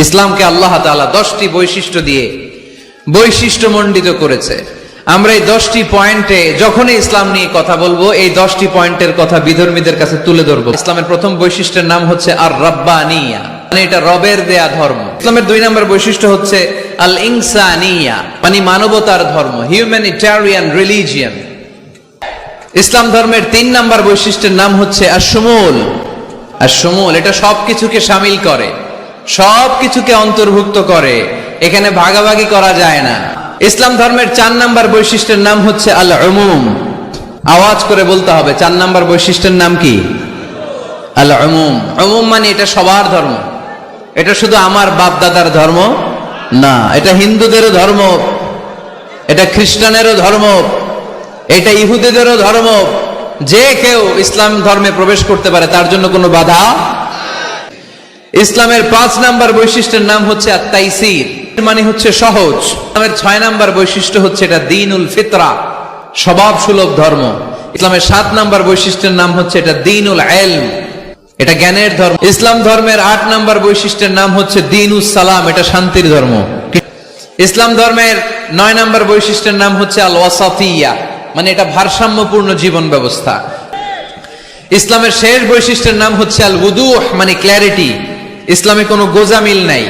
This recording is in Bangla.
ইসলামকে আল্লাহ তাআলা 10টি বৈশিষ্ট্য দিয়ে বৈশিষ্ট্যমণ্ডিত করেছে। আমরা এই 10টি পয়েন্টে যখনই ইসলাম নিয়ে কথা বলবো, এই 10টি পয়েন্টের কথা বিধর্মীদের কাছে তুলে ধরবো। ইসলামের প্রথম বৈশিষ্ট্যের নাম হচ্ছে আর রাব্বানিয়া, মানে এটা রবের দেয়া ধর্ম। ইসলামের 2 নম্বর বৈশিষ্ট্য হচ্ছে আল ইনসানিয়া, মানে মানবতার ধর্ম, হিউম্যানিটেরিয়ান রিলিজিয়ন। ইসলাম ধর্মের 3 নম্বর বৈশিষ্ট্যের নাম হচ্ছে আশ-শুমুল। আশ-শুমুল এটা সবকিছুকে শামিল করে, সবকিছুকে অন্তর্ভুক্ত করে, এখানে ভাগাভাগি করা যায় না। ইসলাম ধর্মের 4 নম্বর বৈশিষ্ট্যের নাম হচ্ছে আল উমুম। আওয়াজ করে বলতে হবে, 4 নম্বর বৈশিষ্ট্যের নাম কি? আল উমুম। উমুম মানে এটা সবার ধর্ম, এটা শুধু আমার বাপ দাদার ধর্ম না, এটা হিন্দুদেরও ধর্ম, এটা খ্রিস্টানেরও ধর্ম, এটা ইহুদিদেরও ধর্ম। যে কেউ ইসলাম ধর্মে প্রবেশ করতে পারে, তার জন্য কোনো বাধা। ইসলামের 5 নম্বর বৈশিষ্ট্যের নাম হচ্ছে আত-তাইসির, মানে হচ্ছে সহজ। ইসলামের 6 নম্বর বৈশিষ্ট্য হচ্ছে এটা দ্বীনুল ফিতরা, স্বভাব সুলভ ধর্ম। ইসলামের 7 নম্বর বৈশিষ্ট্যের নাম হচ্ছে এটা দ্বীনুল ইলম, এটা জ্ঞানের ধর্ম। ইসলাম ধর্মের 8 নম্বর বৈশিষ্ট্যের নাম হচ্ছে দ্বীনুস সালাম, এটা শান্তির ধর্ম। ইসলাম ধর্মের 9 নম্বর বৈশিষ্ট্যের নাম হচ্ছে আল ওয়াসাতিয়া, মানে এটা ভারসাম্যপূর্ণ জীবন ব্যবস্থা। ইসলামের শেষ বৈশিষ্ট্যের নাম হচ্ছে আল উদুহ, মানে ক্ল্যারিটি। ইসলামে কোনো গোজামিল নাই।